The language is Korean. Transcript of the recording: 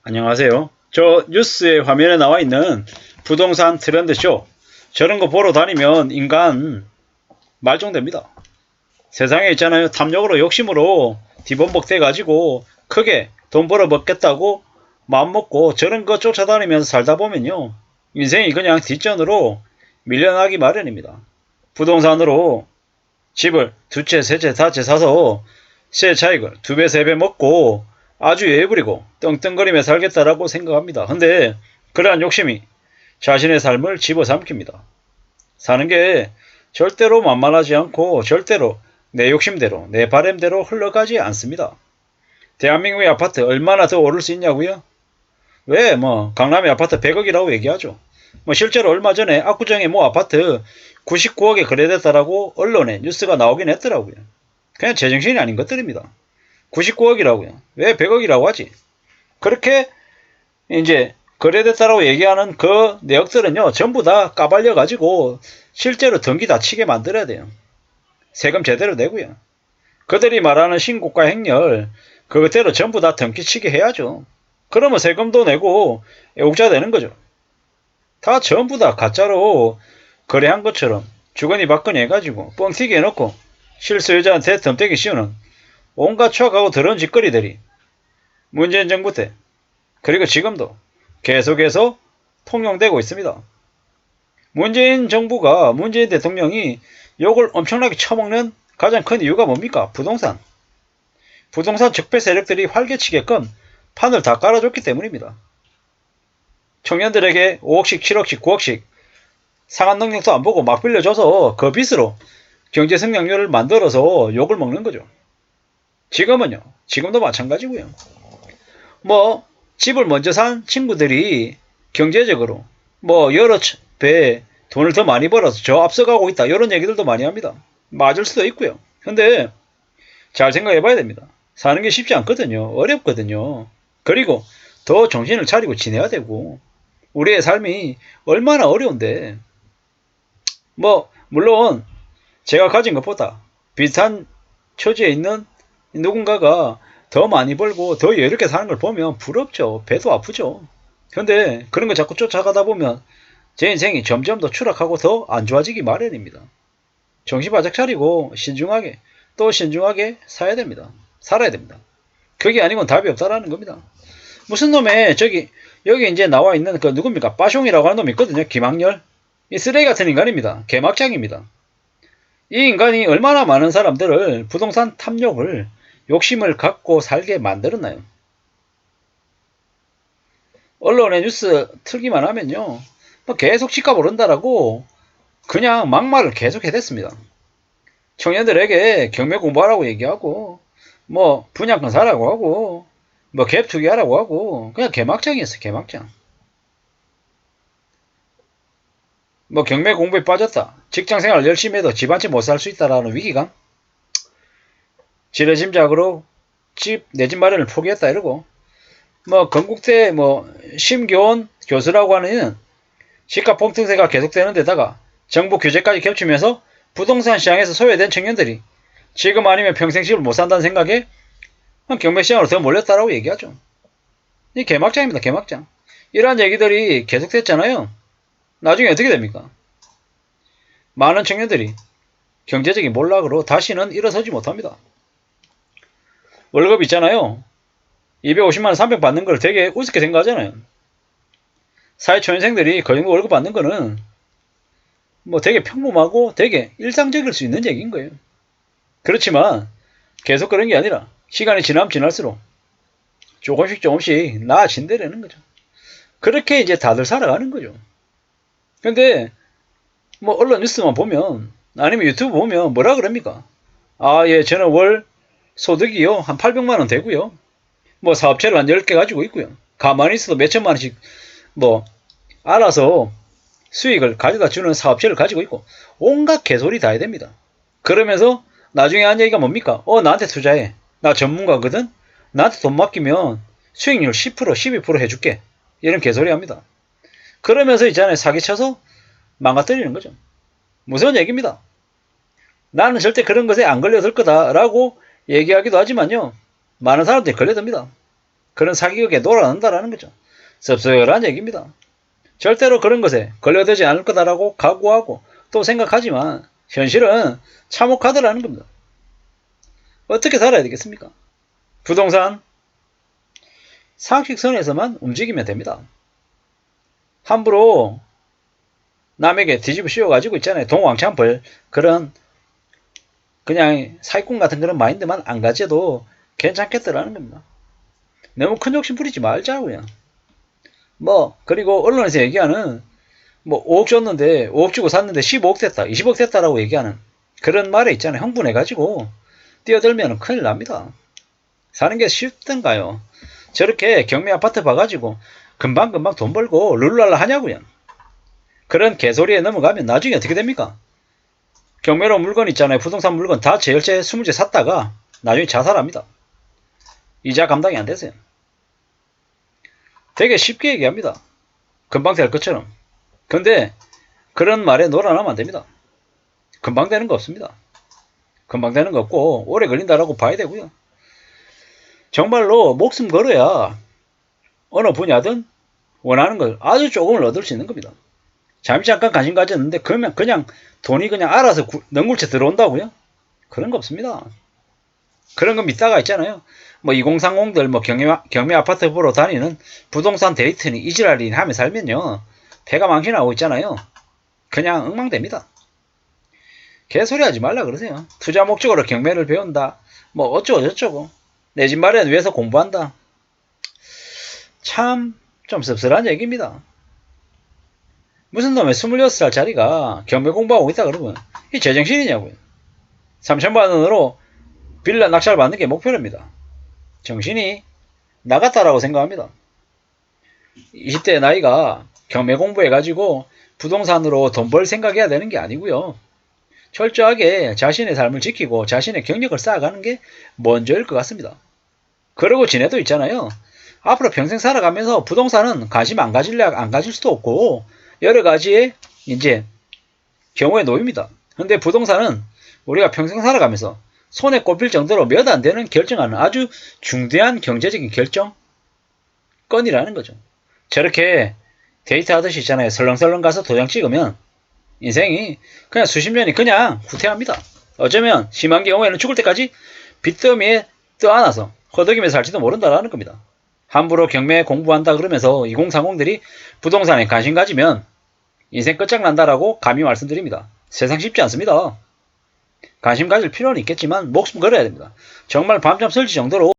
안녕하세요. 저 뉴스의 화면에 나와 있는 부동산 트렌드쇼. 저런 거 보러 다니면 인간 말종됩니다. 세상에 있잖아요. 탐욕으로 욕심으로 뒤범벅 돼가지고 크게 돈 벌어 먹겠다고 마음먹고 저런 거 쫓아다니면서 살다 보면요. 인생이 그냥 뒷전으로 밀려나기 마련입니다. 부동산으로 집을 두 채, 세 채, 다채 사서 세 차익을 두 배, 세 배 먹고 아주 예부리고 떵떵거리며 살겠다라고 생각합니다. 근데 그러한 욕심이 자신의 삶을 집어삼킵니다. 사는 게 절대로 만만하지 않고 절대로 내 욕심대로 내 바램대로 흘러가지 않습니다. 대한민국의 아파트 얼마나 더 오를 수 있냐고요? 왜 강남의 아파트 100억이라고 얘기하죠. 실제로 얼마 전에 압구정의 모 아파트 99억에 거래됐다라고 언론에 뉴스가 나오긴 했더라고요. 그냥 제정신이 아닌 것들입니다. 99억이라고요. 왜 100억이라고 하지? 그렇게 이제 거래됐다라고 얘기하는 그 내역들은요, 전부 다 까발려가지고 실제로 등기 다 치게 만들어야 돼요. 세금 제대로 내고요. 그들이 말하는 신고가 행렬, 그것대로 전부 다 등기 치게 해야죠. 그러면 세금도 내고 애국자 되는 거죠. 다 전부 다 가짜로 거래한 것처럼 주거니 받거니 해가지고 뻥튀기 해놓고 실소유자한테 덤태기 씌우는 온갖 추악하고 더러운 짓거리들이 문재인 정부 때 그리고 지금도 계속해서 통용되고 있습니다. 문재인 정부가 문재인 대통령이 욕을 엄청나게 처먹는 가장 큰 이유가 뭡니까? 부동산. 부동산 적폐 세력들이 활개치게끔 판을 다 깔아줬기 때문입니다. 청년들에게 5억씩, 7억씩, 9억씩 상한 능력도 안 보고 막 빌려줘서 그 빚으로 경제 성장률을 만들어서 욕을 먹는 거죠. 지금은요. 지금도 마찬가지고요. 집을 먼저 산 친구들이 경제적으로 여러 배 돈을 더 많이 벌어서 저 앞서가고 있다. 이런 얘기들도 많이 합니다. 맞을 수도 있고요. 근데 잘 생각해 봐야 됩니다. 사는 게 쉽지 않거든요. 어렵거든요. 그리고 더 정신을 차리고 지내야 되고 우리의 삶이 얼마나 어려운데 물론 제가 가진 것보다 비슷한 처지에 있는 누군가가 더 많이 벌고 더 여유롭게 사는 걸 보면 부럽죠. 배도 아프죠. 근데 그런 거 자꾸 쫓아가다 보면 제 인생이 점점 더 추락하고 더 안 좋아지기 마련입니다. 정신 바짝 차리고 신중하게 또 신중하게 살아야 됩니다. 그게 아니면 답이 없다라는 겁니다. 무슨 놈의 여기 이제 나와 있는 그 누굽니까? 빠숑이라고 하는 놈이 있거든요. 김학렬. 이 쓰레기 같은 인간입니다. 개막장입니다. 이 인간이 얼마나 많은 사람들을 부동산 탐욕을 욕심을 갖고 살게 만들었나요? 언론에 뉴스 틀기만 하면요. 계속 집값 오른다라고 그냥 막말을 계속 해댔습니다. 청년들에게 경매 공부하라고 얘기하고 분양권 사라고 하고 갭 투기하라고 하고 그냥 개막장이었어. 개막장. 경매 공부에 빠졌다. 직장생활 열심히 해도 집 한 채 못 살 수 있다라는 위기감. 지레짐작으로 내 집 마련을 포기했다 이러고 건국대 심교원 교수라고 하는 집값 폭등세가 계속되는 데다가 정부 규제까지 겹치면서 부동산 시장에서 소외된 청년들이 지금 아니면 평생 집을 못 산다는 생각에 경매 시장으로 더 몰렸다라고 얘기하죠. 이 개막장입니다. 개막장. 이러한 얘기들이 계속됐잖아요. 나중에 어떻게 됩니까? 많은 청년들이 경제적인 몰락으로 다시는 일어서지 못합니다. 월급 있잖아요. 250만원 300 받는 걸 되게 우습게 생각하잖아요. 사회초년생들이 그 정도 월급 받는 거는 되게 평범하고 되게 일상적일 수 있는 얘기인 거예요. 그렇지만 계속 그런 게 아니라 시간이 지나면 지날수록 조금씩 나아진다라는 거죠. 그렇게 이제 다들 살아가는 거죠. 근데 언론 뉴스만 보면 아니면 유튜브 보면 뭐라 그럽니까? 예, 저는 월 소득이요 한 800만원 되고요. 사업체를 한 10개 가지고 있고요. 가만히 있어도 몇천만 원씩 알아서 수익을 가져다 주는 사업체를 가지고 있고 온갖 개소리 다 해야 됩니다. 그러면서 나중에 하는 얘기가 뭡니까? 나한테 투자해. 나 전문가거든? 나한테 돈 맡기면 수익률 10% 12% 해줄게. 이런 개소리 합니다. 그러면서 있잖아요. 사기쳐서 망가뜨리는 거죠. 무서운 얘기입니다. 나는 절대 그런 것에 안 걸려들 거다라고 얘기하기도 하지만요. 많은 사람들이 걸려듭니다. 그런 사기극에 놀아난다라는 거죠. 씁쓸한 얘기입니다. 절대로 그런 것에 걸려들지 않을 거다라고 각오하고 또 생각하지만 현실은 참혹하더라는 겁니다. 어떻게 살아야 되겠습니까? 부동산 상식선에서만 움직이면 됩니다. 함부로 남에게 뒤집어 씌워가지고 있잖아요. 동왕창벌 그런 그냥 사기꾼 같은 그런 마인드만 안 가져도 괜찮겠더라는 겁니다. 너무 큰 욕심 부리지 말자고요. 그리고 언론에서 얘기하는 5억 줬는데 5억 주고 샀는데 15억 됐다 20억 됐다라고 얘기하는 그런 말에 있잖아요. 흥분해가지고 뛰어들면 큰일 납니다. 사는 게 쉽던가요? 저렇게 경매 아파트 봐가지고 금방금방 돈 벌고 룰랄라 하냐고요. 그런 개소리에 넘어가면 나중에 어떻게 됩니까? 경매로 물건 있잖아요. 부동산 물건 다 제열제 20제 샀다가 나중에 자살합니다. 이자 감당이 안 되세요. 되게 쉽게 얘기합니다. 금방 될 것처럼. 근데 그런 말에 놀아나면 안 됩니다. 금방 되는 거 없습니다. 금방 되는 거 없고 오래 걸린다라고 봐야 되고요. 정말로 목숨 걸어야 어느 분야든 원하는 걸 아주 조금을 얻을 수 있는 겁니다. 잠깐 관심 가졌는데 그러면 그냥 돈이 그냥 알아서 넝굴째 들어온다고요? 그런 거 없습니다. 그런 거 믿다가 있잖아요. 2030들 경매 아파트 보러 다니는 부동산 데이트니 이지랄이니 하며 살면요. 배가 망신하고 있잖아요. 그냥 엉망됩니다. 개소리 하지 말라 그러세요. 투자 목적으로 경매를 배운다. 어쩌고 저쩌고. 내 집 마련 위해서 공부한다. 참 좀 씁쓸한 얘기입니다. 무슨 놈의 26살짜리가 경매 공부하고 있다 그러면 이 제정신이냐고요. 3천만 원으로 빌라 낙찰 받는 게 목표랍니다. 정신이 나갔다라고 생각합니다. 20대 나이가 경매 공부해가지고 부동산으로 돈 벌 생각해야 되는 게 아니고요. 철저하게 자신의 삶을 지키고 자신의 경력을 쌓아가는 게 먼저일 것 같습니다. 그러고 지내도 있잖아요. 앞으로 평생 살아가면서 부동산은 관심 안 가질 수도 없고 여러 가지의 이제 경우에 놓입니다. 근데 부동산은 우리가 평생 살아가면서 손에 꼽힐 정도로 몇 안 되는 결정하는 아주 중대한 경제적인 결정건이라는 거죠. 저렇게 데이트 하듯이 있잖아요. 설렁설렁 가서 도장 찍으면 인생이 그냥 수십 년이 그냥 후퇴합니다. 어쩌면 심한 경우에는 죽을 때까지 빚더미에 떠안아서 허덕이며 살지도 모른다라는 겁니다. 함부로 경매 공부한다 그러면서 2030들이 부동산에 관심 가지면 인생 끝장난다라고 감히 말씀드립니다. 세상 쉽지 않습니다. 관심 가질 필요는 있겠지만 목숨 걸어야 됩니다. 정말 밤잠 설치 정도로